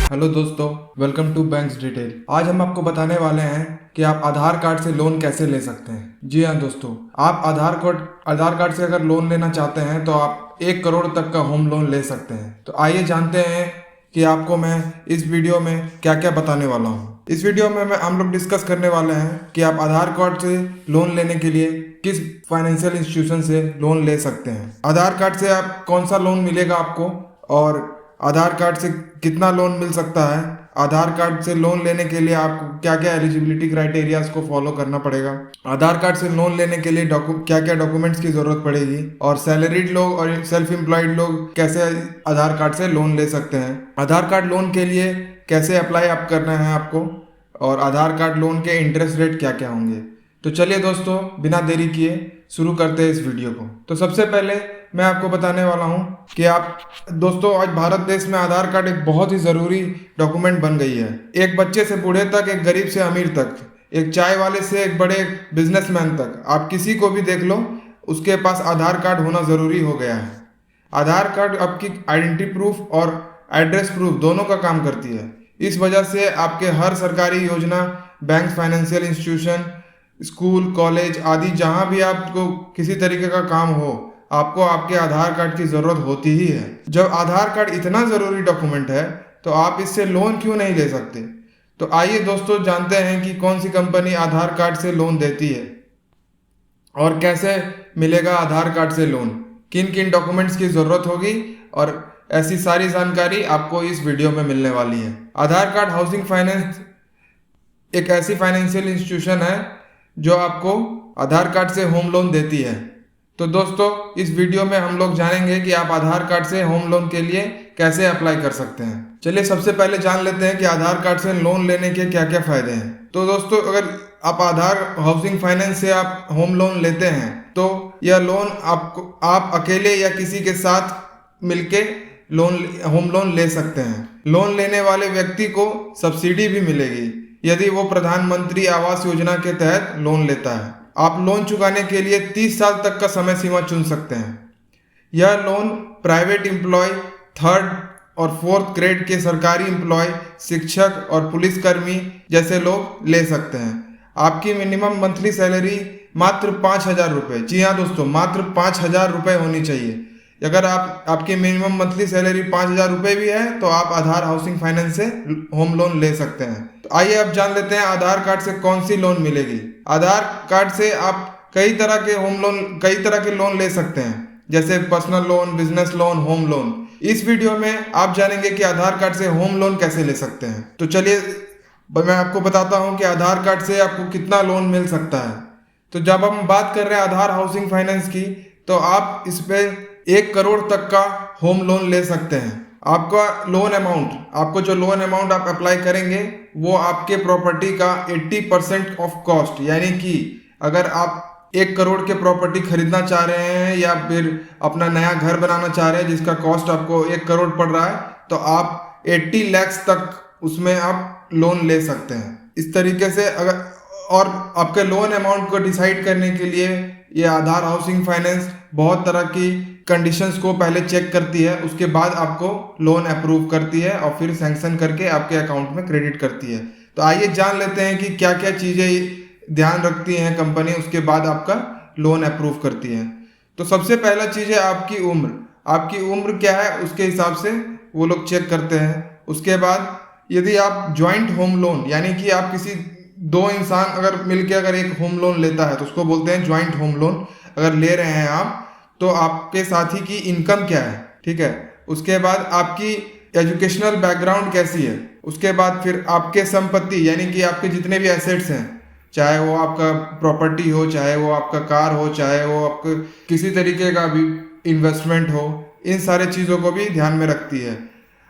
Hello दोस्तों, welcome to banks detail. आज हम आपको बताने वाले हैं कि आप आधार कार्ड से लोन कैसे ले सकते हैं। जी हाँ दोस्तों, आप आधार कार्ड से अगर लोन लेना चाहते हैं तो आप 1 करोड़ तक का होम लोन ले सकते हैं। तो आइए जानते हैं कि आपको मैं इस वीडियो में क्या क्या बताने वाला हूँ। इस वीडियो में हम लोग डिस्कस करने वाले हैं कि आप आधार कार्ड से लोन लेने के लिए किस फाइनेंशियल इंस्टीट्यूशन से लोन ले सकते हैं। आधार कार्ड से आप कौन सा लोन मिलेगा आपको, और आधार कार्ड से कितना लोन मिल सकता है। आधार कार्ड से लोन लेने के लिए आपको क्या क्या एलिजिबिलिटी क्राइटेरियाज को फॉलो करना पड़ेगा। आधार कार्ड से लोन लेने के लिए क्या क्या डॉक्यूमेंट्स की जरूरत पड़ेगी, और सैलरीड लोग और सेल्फ एम्प्लॉयड लोग कैसे आधार कार्ड से लोन ले सकते हैं। आधार कार्ड लोन के लिए कैसे अप्लाई आप करना है आपको, और आधार कार्ड लोन के इंटरेस्ट रेट क्या क्या होंगे। तो चलिए दोस्तों, बिना देरी किए शुरू करते हैं इस वीडियो को। तो सबसे पहले मैं आपको बताने वाला हूं कि आप दोस्तों, आज भारत देश में आधार कार्ड एक बहुत ही ज़रूरी डॉक्यूमेंट बन गई है। एक बच्चे से बूढ़े तक, एक गरीब से अमीर तक, एक चाय वाले से एक बड़े बिजनेसमैन तक, आप किसी को भी देख लो, उसके पास आधार कार्ड होना ज़रूरी हो गया है। आधार कार्ड आपकी आइडेंटिटी प्रूफ और एड्रेस प्रूफ दोनों का काम करती है। इस वजह से आपके हर सरकारी योजना, bank, financial institution, school, college आदि जहां भी आपको किसी तरीके का काम हो, आपको आपके आधार कार्ड की ज़रूरत होती ही है। जब आधार कार्ड इतना ज़रूरी डॉक्यूमेंट है तो आप इससे लोन क्यों नहीं ले सकते। तो आइए दोस्तों, जानते हैं कि कौन सी कंपनी आधार कार्ड से लोन देती है और कैसे मिलेगा आधार कार्ड से लोन, किन किन डॉक्यूमेंट्स की ज़रूरत होगी, और ऐसी सारी जानकारी आपको इस वीडियो में मिलने वाली है। आधार कार्ड हाउसिंग फाइनेंस एक ऐसी फाइनेंशियल इंस्टीट्यूशन है जो आपको आधार कार्ड से होम लोन देती है। तो दोस्तों, इस वीडियो में हम लोग जानेंगे कि आप आधार कार्ड से होम लोन के लिए कैसे अप्लाई कर सकते हैं। चलिए सबसे पहले जान लेते हैं कि आधार कार्ड से लोन लेने के क्या क्या फायदे हैं। तो दोस्तों, अगर आप आधार हाउसिंग फाइनेंस से आप होम लोन लेते हैं तो यह लोन आप अकेले या किसी के साथ मिलके होम लोन ले सकते हैं। लोन लेने वाले व्यक्ति को सब्सिडी भी मिलेगी यदि वो प्रधानमंत्री आवास योजना के तहत लोन लेता है। आप लोन चुकाने के लिए 30 साल तक का समय सीमा चुन सकते हैं। यह लोन प्राइवेट एम्प्लॉय, 3rd और 4th ग्रेड के सरकारी एम्प्लॉय, शिक्षक और पुलिसकर्मी जैसे लोग ले सकते हैं। आपकी मिनिमम मंथली सैलरी मात्र 5,000 रुपये, जी हाँ दोस्तों, मात्र 5,000 रुपये होनी चाहिए। अगर आपकी मिनिमम मंथली सैलरी 5,000 रुपये भी है तो आप आधार हाउसिंग फाइनेंस से होम लोन ले सकते हैं। तो आइए अब जान लेते हैं आधार कार्ड से कौन सी लोन मिलेगी। आधार कार्ड से आप कई तरह के लोन ले सकते हैं, जैसे personal loan, business loan, home loan. इस वीडियो में आप जानेंगे कि आधार कार्ड से होम लोन कैसे ले सकते हैं। तो चलिए मैं आपको बताता हूं कि आधार कार्ड से आपको कितना लोन मिल सकता है। तो जब हम बात कर रहे हैं आधार हाउसिंग फाइनेंस की, तो आप इस पे 1 करोड़ तक का होम लोन ले सकते हैं। आपका आपको जो लोन अमाउंट आप अप्लाई करेंगे वो आपके प्रॉपर्टी का 80% ऑफ कॉस्ट, यानी कि अगर आप 1 करोड़ के प्रॉपर्टी खरीदना चाह रहे हैं या फिर अपना नया घर बनाना चाह रहे हैं जिसका कॉस्ट आपको 1 करोड़ पड़ रहा है, तो आप 80 लाख तक उसमें आप लोन ले सकते हैं। इस तरीके से और आपके लोन अमाउंट को डिसाइड करने के लिए ये आधार हाउसिंग फाइनेंस बहुत तरह की कंडीशंस को पहले चेक करती है, उसके बाद आपको लोन अप्रूव करती है और फिर सैंक्शन करके आपके अकाउंट में क्रेडिट करती है। तो आइए जान लेते हैं कि क्या क्या चीज़ें ध्यान रखती हैं कंपनी, उसके बाद आपका लोन अप्रूव करती है। तो सबसे पहला चीज़ है आपकी उम्र। आपकी उम्र क्या है उसके हिसाब से वो लोग चेक करते हैं। उसके बाद यदि आप ज्वाइंट होम लोन, यानी कि आप किसी 2 इंसान अगर मिलके अगर एक होम लोन लेता है तो उसको बोलते हैं ज्वाइंट होम लोन। अगर ले रहे हैं आप तो आपके साथी की इनकम क्या है, ठीक है। उसके बाद आपकी एजुकेशनल बैकग्राउंड कैसी है। उसके बाद फिर आपके संपत्ति, यानी कि आपके जितने भी एसेट्स हैं, चाहे वो आपका प्रॉपर्टी हो, चाहे वो आपका कार हो, चाहे वो आपका किसी तरीके का भी इन्वेस्टमेंट हो, इन सारे चीज़ों को भी ध्यान में रखती है।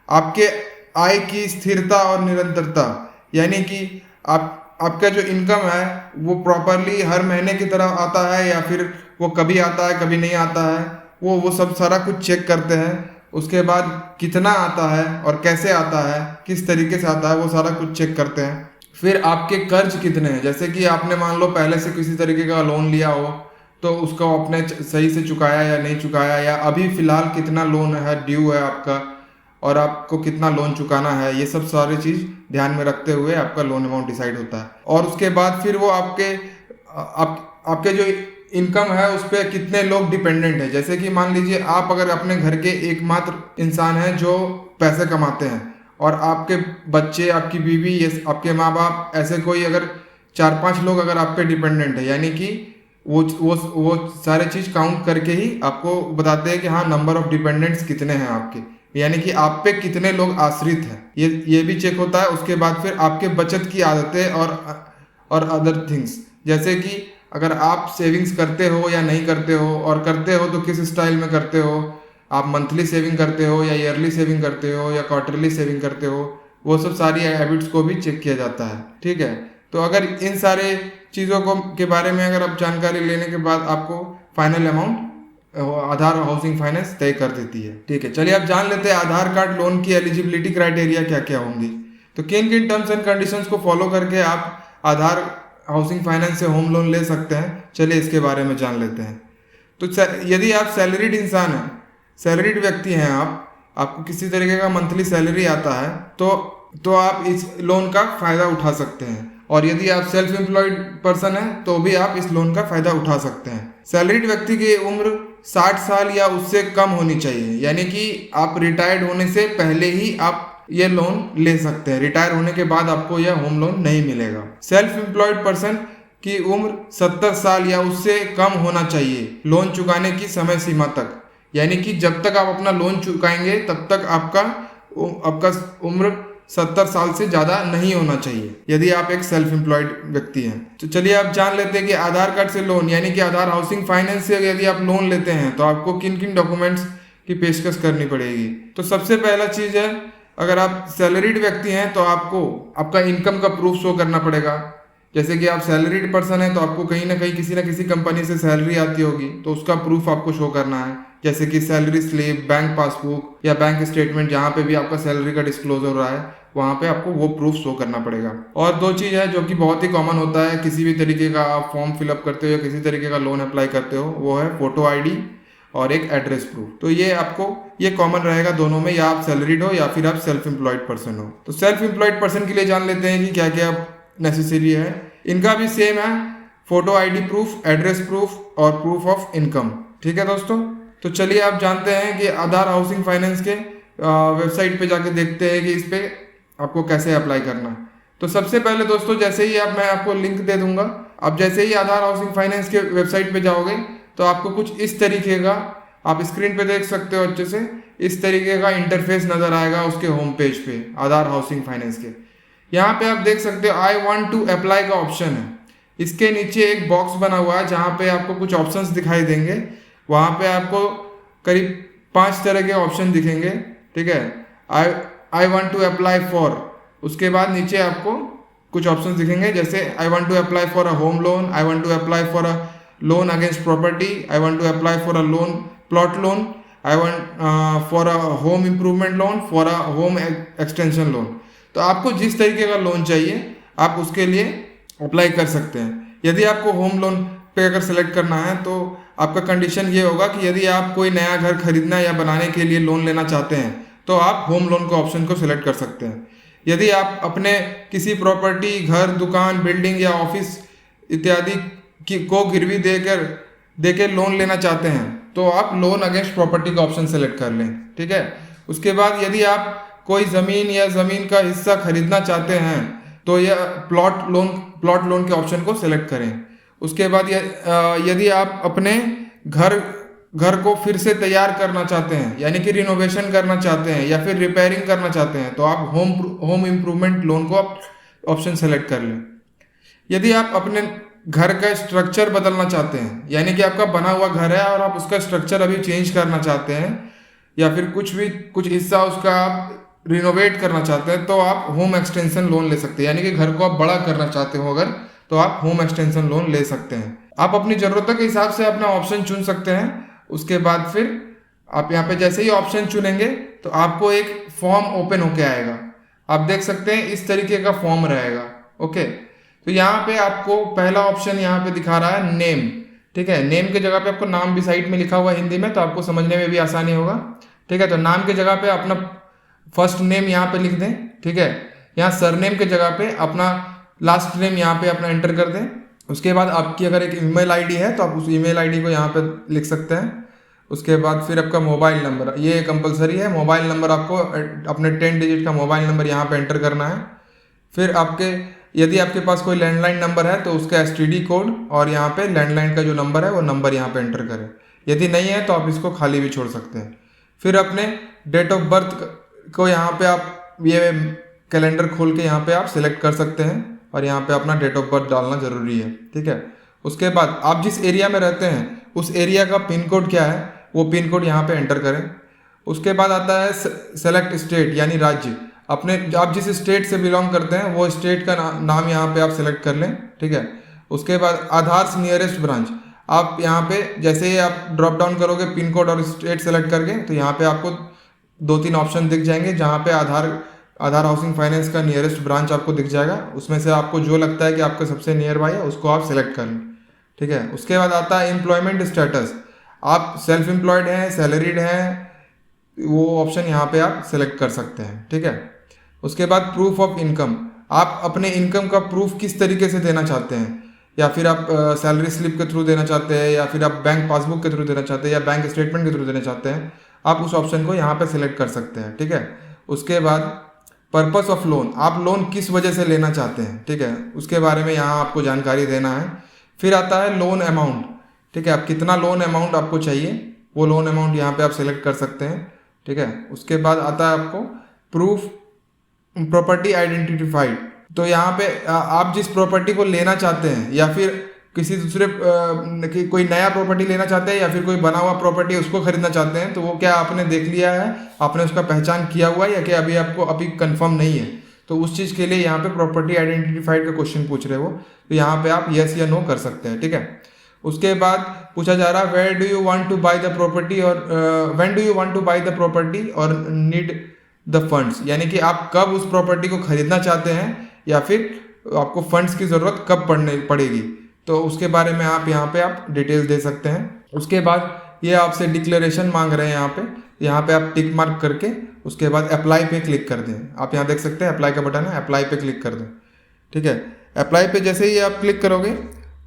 आपके आय की स्थिरता और निरंतरता, यानी कि आपका जो इनकम है वो प्रॉपरली हर महीने की तरह आता है या फिर वो कभी आता है कभी नहीं आता है, वो सब सारा कुछ चेक करते हैं। उसके बाद कितना आता है और कैसे आता है, किस तरीके से आता है, वो सारा कुछ चेक करते हैं। फिर आपके कर्ज कितने हैं, जैसे कि आपने मान लो पहले से किसी तरीके का लोन लिया हो तो उसको आपने सही से चुकाया या नहीं चुकाया, या अभी फ़िलहाल कितना लोन है ड्यू है आपका, और आपको कितना लोन चुकाना है, ये सब सारी चीज़ ध्यान में रखते हुए आपका लोन अमाउंट डिसाइड होता है। और उसके बाद फिर वो आपके जो इनकम है उस पर कितने लोग डिपेंडेंट है। जैसे कि मान लीजिए आप अगर अपने घर के एकमात्र इंसान हैं जो पैसे कमाते हैं और आपके बच्चे, आपकी बीवी, ये आपके माँ बाप, ऐसे कोई अगर 4-5 लोग अगर आप पे डिपेंडेंट है, यानी कि वो सारे चीज़ काउंट करके ही आपको बताते हैं कि हाँ नंबर ऑफ डिपेंडेंट्स कितने हैं आपके, यानी कि आप पे कितने लोग आश्रित हैं, ये भी चेक होता है। उसके बाद फिर आपके बचत की आदतें और अदर थिंग्स, जैसे कि अगर आप सेविंग्स करते हो या नहीं करते हो, और करते हो तो किस स्टाइल में करते हो, आप मंथली सेविंग करते हो या ईयरली सेविंग करते हो या क्वार्टरली सेविंग करते हो, वो सब सारी हैबिट्स को भी चेक किया जाता है। ठीक है, तो अगर इन सारे चीज़ों को के बारे में अगर आप जानकारी लेने के बाद आपको फाइनल अमाउंट आधार हाउसिंग फाइनेंस तय कर देती है। ठीक है, चलिए अब जान लेते हैं आधार कार्ड लोन की एलिजिबिलिटी क्राइटेरिया क्या क्या होंगी। तो किन किन टर्म्स एंड कंडीशंस को फॉलो करके आप आधार हाउसिंग फाइनेंस से होम लोन ले सकते हैं, चलिए इसके बारे में जान लेते हैं। तो यदि आप सैलरीड इंसान हैं, सैलरीड व्यक्ति हैं, आपको किसी तरीके का मंथली सैलरी आता है, तो आप इस लोन का फ़ायदा उठा सकते हैं। और यदि आप सेल्फ एम्प्लॉयड पर्सन हैं तो भी आप इस लोन का फ़ायदा उठा सकते हैं। सैलरीड व्यक्ति की उम्र 60 साल या उससे कम होनी चाहिए, यानी कि आप रिटायर्ड होने से पहले ही आप ये लोन ले सकते हैं। रिटायर होने के बाद आपको यह होम लोन नहीं मिलेगा। सेल्फ एम्प्लॉयड पर्सन की उम्र 70 साल या उससे कम होना चाहिए लोन चुकाने की समय सीमा तक, यानी कि जब तक आप अपना लोन चुकाएंगे तब तक आपका उम्र 70 साल से ज़्यादा नहीं होना चाहिए, यदि आप एक सेल्फ एम्प्लॉयड व्यक्ति हैं। तो चलिए आप जान लेते हैं कि आधार कार्ड से लोन, यानी कि आधार हाउसिंग फाइनेंस से यदि आप लोन लेते हैं तो आपको किन किन डॉक्यूमेंट्स की पेशकश करनी पड़ेगी। तो सबसे पहला चीज़ है, अगर आप सैलरीड व्यक्ति हैं तो आपको आपका इनकम का प्रूफ शो करना पड़ेगा। जैसे कि आप सैलरीड पर्सन है तो आपको कहीं ना कहीं किसी न किसी कंपनी से सैलरी आती होगी, तो उसका प्रूफ आपको शो करना है, जैसे कि सैलरी स्लिप, बैंक पासबुक या बैंक स्टेटमेंट, जहाँ पे भी आपका सैलरी का डिस्क्लोजर हो रहा है वहाँ पे आपको वो प्रूफ शो करना पड़ेगा। और दो चीज़ है जो कि बहुत ही कॉमन होता है, किसी भी तरीके का आप फॉर्म फिलअप करते हो या किसी तरीके का लोन अप्लाई करते हो, वो है फोटो आईडी और एक एड्रेस प्रूफ। तो ये कॉमन रहेगा दोनों में, या आप सैलरीड हो या फिर आप सेल्फ एम्प्लॉयड पर्सन हो। तो सेल्फ एम्प्लॉयड पर्सन के लिए जान लेते हैं कि क्या क्या नेसेसरी है। इनका भी सेम है, photo ID proof, address proof और प्रूफ ऑफ इनकम। ठीक है दोस्तों, तो चलिए आप जानते हैं कि आधार हाउसिंग फाइनेंस के वेबसाइट पे जाके देखते हैं कि इस पे आपको कैसे अप्लाई करना है। तो सबसे पहले दोस्तों, जैसे ही मैं आपको लिंक दे दूंगा, आप जैसे ही आधार हाउसिंग फाइनेंस के वेबसाइट पे जाओगे तो आपको कुछ इस तरीके का, आप स्क्रीन पे देख सकते हो अच्छे से, इस तरीके का इंटरफेस नजर आएगा उसके होम पेज पे आधार हाउसिंग फाइनेंस के। यहाँ पे आप देख सकते हो आई वांट टू अप्लाई का ऑप्शन है। इसके नीचे एक बॉक्स बना हुआ है जहाँ पे आपको कुछ ऑप्शंस दिखाई देंगे। वहाँ पे आपको करीब 5 तरह के ऑप्शन दिखेंगे। ठीक है, I want to apply for, उसके बाद नीचे आपको कुछ ऑप्शंस दिखेंगे, जैसे I want to apply for a home loan, I want to apply for a loan against property, I want to apply for a loan plot loan, I want for a home improvement loan, for a home extension loan. तो आपको जिस तरीके का loan चाहिए आप उसके लिए apply कर सकते हैं। यदि आपको होम लोन पे अगर सेलेक्ट करना है तो आपका कंडीशन ये होगा कि यदि आप कोई नया घर खरीदना या बनाने के लिए लोन लेना चाहते हैं तो आप होम लोन के ऑप्शन को सिलेक्ट कर सकते हैं। यदि आप अपने किसी प्रॉपर्टी, घर, दुकान, बिल्डिंग या ऑफिस इत्यादि को गिरवी देकर लोन लेना चाहते हैं तो आप लोन अगेंस्ट प्रॉपर्टी का ऑप्शन सेलेक्ट कर लें। ठीक है, उसके बाद यदि आप कोई ज़मीन या ज़मीन का हिस्सा खरीदना चाहते हैं तो यह प्लॉट लोन के ऑप्शन को सिलेक्ट करें। उसके बाद यदि आप अपने घर को फिर से तैयार करना चाहते हैं, यानी कि रिनोवेशन करना चाहते हैं या फिर रिपेयरिंग करना चाहते हैं, तो आप होम इम्प्रूवमेंट लोन को ऑप्शन सेलेक्ट कर लें। यदि आप अपने घर का स्ट्रक्चर बदलना चाहते हैं, यानी कि आपका बना हुआ घर है और आप उसका स्ट्रक्चर अभी चेंज करना चाहते हैं या फिर कुछ हिस्सा उसका आप रिनोवेट करना चाहते हैं, तो आप होम एक्सटेंशन लोन ले सकते हैं। यानी कि घर को आप बड़ा करना चाहते हो अगर, तो आप होम एक्सटेंशन लोन ले सकते हैं। आप अपनी ज़रूरतों के हिसाब से अपना ऑप्शन चुन सकते हैं। उसके बाद फिर आप यहाँ पे जैसे ही ऑप्शन चुनेंगे तो आपको एक फॉर्म ओपन होके आएगा। आप देख सकते हैं इस तरीके का फॉर्म रहेगा। ओके, तो यहाँ पे आपको पहला ऑप्शन यहाँ पे दिखा रहा है नेम। ठीक है, नेम के जगह पे आपको नाम भी साइड में लिखा हुआ है हिंदी में, तो आपको समझने में भी आसानी होगा। ठीक है, तो नाम की जगह पे अपना फर्स्ट नेम यहाँ पे लिख दें, ठीक है। यहाँ सरनेम के जगह पे अपना लास्ट नेम यहाँ पे अपना एंटर कर दें। उसके बाद आपकी अगर एक ईमेल आईडी है तो आप उस ईमेल आईडी को यहाँ पे लिख सकते हैं। उसके बाद फिर आपका मोबाइल नंबर, ये कंपलसरी है। मोबाइल नंबर आपको अपने 10 डिजिट का मोबाइल नंबर यहाँ पे एंटर करना है। फिर यदि आपके पास कोई लैंडलाइन नंबर है तो उसका STD कोड और यहाँ पे लैंडलाइन का जो नंबर है वो नंबर यहाँ पे एंटर करें। यदि नहीं है तो आप इसको खाली भी छोड़ सकते हैं। फिर अपने डेट ऑफ बर्थ को यहाँ पे आप ये कैलेंडर खोल के यहाँ पे आप सिलेक्ट कर सकते हैं और यहाँ पे अपना डेट ऑफ बर्थ डालना ज़रूरी है, ठीक है। उसके बाद आप जिस एरिया में रहते हैं उस एरिया का पिन कोड क्या है वो पिन कोड यहाँ पे एंटर करें। उसके बाद आता है सेलेक्ट स्टेट यानी राज्य। आप जिस स्टेट से बिलोंग करते हैं वो स्टेट का नाम यहाँ पे आप सिलेक्ट कर लें, ठीक है। उसके बाद आधार से नियरेस्ट ब्रांच, आप यहाँ पे जैसे ही आप ड्रॉप डाउन करोगे पिन कोड और स्टेट सेलेक्ट करके तो यहाँ पे आपको 2-3 ऑप्शन दिख जाएंगे जहाँ पे आधार हाउसिंग फाइनेंस का नियरेस्ट ब्रांच आपको दिख जाएगा। उसमें से आपको जो लगता है कि आपके सबसे नियर बाय है उसको आप सिलेक्ट कर लें, ठीक है। उसके बाद आता है एम्प्लॉयमेंट स्टेटस, आप सेल्फ एम्प्लॉयड हैं, सैलरीड हैं, वो ऑप्शन यहाँ पे आप सिलेक्ट कर सकते हैं, ठीक है। उसके बाद प्रूफ ऑफ इनकम, आप अपने इनकम का प्रूफ किस तरीके से देना चाहते हैं, या फिर आप सैलरी स्लिप के थ्रू देना चाहते हैं या फिर आप बैंक पासबुक के थ्रू देना चाहते हैं या बैंक स्टेटमेंट के थ्रू देना चाहते हैं, आप उस ऑप्शन को यहाँ पे सिलेक्ट कर सकते हैं, ठीक है। उसके बाद पर्पस ऑफ लोन, आप लोन किस वजह से लेना चाहते हैं, ठीक है, उसके बारे में यहाँ आपको जानकारी देना है। फिर आता है लोन अमाउंट, ठीक है, आप कितना लोन अमाउंट आपको चाहिए वो लोन अमाउंट यहाँ पे आप सिलेक्ट कर सकते हैं, ठीक है। उसके बाद आता है आपको प्रूफ प्रॉपर्टी आइडेंटिफाइड, तो यहाँ पे आप जिस प्रॉपर्टी को लेना चाहते हैं या फिर किसी दूसरे कोई नया प्रॉपर्टी लेना चाहते हैं या फिर कोई बना हुआ प्रॉपर्टी उसको खरीदना चाहते हैं तो वो क्या आपने देख लिया है, आपने उसका पहचान किया हुआ है या क्या अभी कंफर्म नहीं है, तो उस चीज़ के लिए यहाँ पे प्रॉपर्टी आइडेंटिफाइड का क्वेश्चन पूछ रहे हो तो यहाँ पे आप यस या नो कर सकते हैं, ठीक है। उसके बाद पूछा जा रहा है where do you want to buy the property और when do you want to buy the property और नीड द फंड्स, यानी कि आप कब उस प्रॉपर्टी को खरीदना चाहते हैं या फिर आपको फंड्स की ज़रूरत कब पड़ेगी, तो उसके बारे में आप यहाँ पे आप डिटेल दे सकते हैं। उसके बाद ये आपसे डिक्लेरेशन मांग रहे हैं, यहाँ पे आप टिक मार्क करके उसके बाद अप्लाई पे क्लिक कर दें। आप यहाँ देख सकते हैं अप्लाई का बटन है, अप्लाई पे क्लिक कर दें, ठीक है। अप्लाई पे जैसे ही आप क्लिक करोगे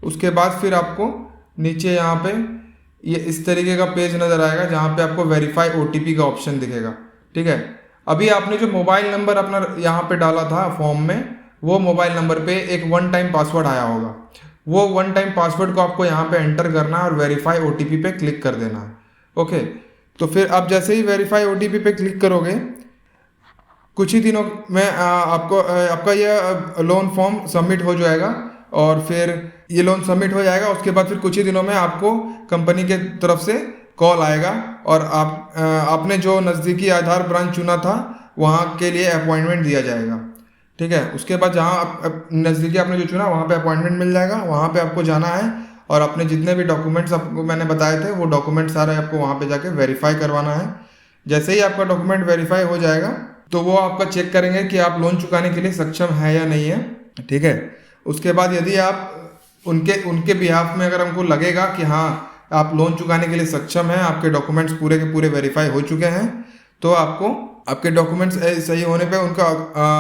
उसके बाद फिर आपको नीचे यहाँ पे ये इस तरीके का पेज नज़र आएगा जहाँ पे आपको वेरीफाई OTP का ऑप्शन दिखेगा, ठीक है। अभी आपने जो मोबाइल नंबर अपना यहाँ पे डाला था फॉर्म में वो मोबाइल नंबर पे एक 1 टाइम पासवर्ड आया होगा, वो 1 टाइम पासवर्ड को आपको यहाँ पे एंटर करना है और वेरीफाई OTP पे क्लिक कर देना है, ओके। तो फिर आप जैसे ही वेरीफाई OTP पे क्लिक करोगे कुछ ही दिनों में आपका ये लोन फॉर्म सबमिट हो जाएगा और फिर ये लोन सबमिट हो जाएगा। उसके बाद फिर कुछ ही दिनों में आपको कंपनी के तरफ से कॉल आएगा और आपने जो नज़दीकी आधार ब्रांच चुना था वहाँ के लिए अपॉइंटमेंट दिया जाएगा, ठीक है। उसके बाद जहाँ नज़दीकी आपने जो चुना वहाँ पे अपॉइंटमेंट मिल जाएगा, वहाँ पे आपको जाना है और अपने जितने भी डॉक्यूमेंट्स आपको मैंने बताए थे वो डॉक्यूमेंट सारे आपको वहाँ पे जाके वेरीफाई करवाना है। जैसे ही आपका डॉक्यूमेंट वेरीफाई हो जाएगा तो वो आपका चेक करेंगे कि आप लोन चुकाने के लिए सक्षम है या नहीं है, ठीक है। उसके बाद यदि आप उनके बिहाफ में अगर हमको लगेगा कि हाँ आप लोन चुकाने के लिए सक्षम हैं, आपके डॉक्यूमेंट्स पूरे के पूरे वेरीफाई हो चुके हैं, तो आपको आपके डॉक्यूमेंट्स सही होने पे उनका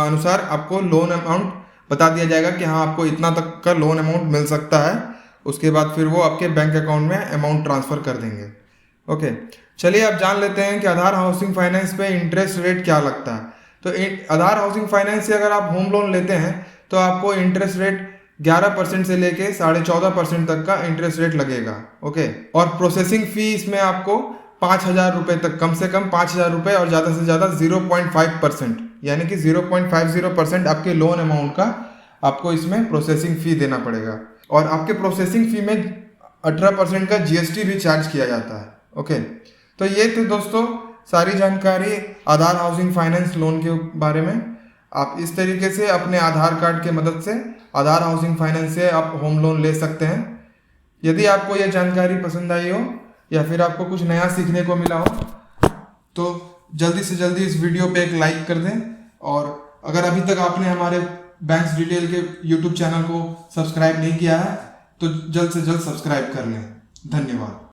अनुसार आपको लोन अमाउंट बता दिया जाएगा कि हाँ आपको इतना तक का लोन अमाउंट मिल सकता है। उसके बाद फिर वो आपके बैंक अकाउंट में अमाउंट ट्रांसफ़र कर देंगे, ओके। चलिए आप जान लेते हैं कि आधार हाउसिंग फाइनेंस पे इंटरेस्ट रेट क्या लगता है। तो आधार हाउसिंग फाइनेंस से अगर आप होम लोन लेते हैं तो आपको इंटरेस्ट रेट 11% से लेके 14.5% तक का इंटरेस्ट रेट लगेगा, ओके। और प्रोसेसिंग फी इसमें आपको 5,000 रुपये तक, कम से कम 5,000 रुपये और ज़्यादा से ज़्यादा 0.5% यानी कि 0.50% आपके लोन अमाउंट का आपको इसमें प्रोसेसिंग फ़ी देना पड़ेगा। और आपके प्रोसेसिंग फ़ी में 18% का GST भी चार्ज किया जाता है, ओके। तो ये थे दोस्तों सारी जानकारी आधार हाउसिंग फाइनेंस लोन के बारे में। आप इस तरीके से अपने आधार कार्ड के मदद से आधार हाउसिंग फाइनेंस से आप होम लोन ले सकते हैं। यदि आपको यह जानकारी पसंद आई हो या फिर आपको कुछ नया सीखने को मिला हो तो जल्दी से जल्दी इस वीडियो पे एक लाइक कर दें और अगर अभी तक आपने हमारे बैंक्स डिटेल के YouTube चैनल को सब्सक्राइब नहीं किया है तो जल्द से जल्द सब्सक्राइब कर लें। धन्यवाद।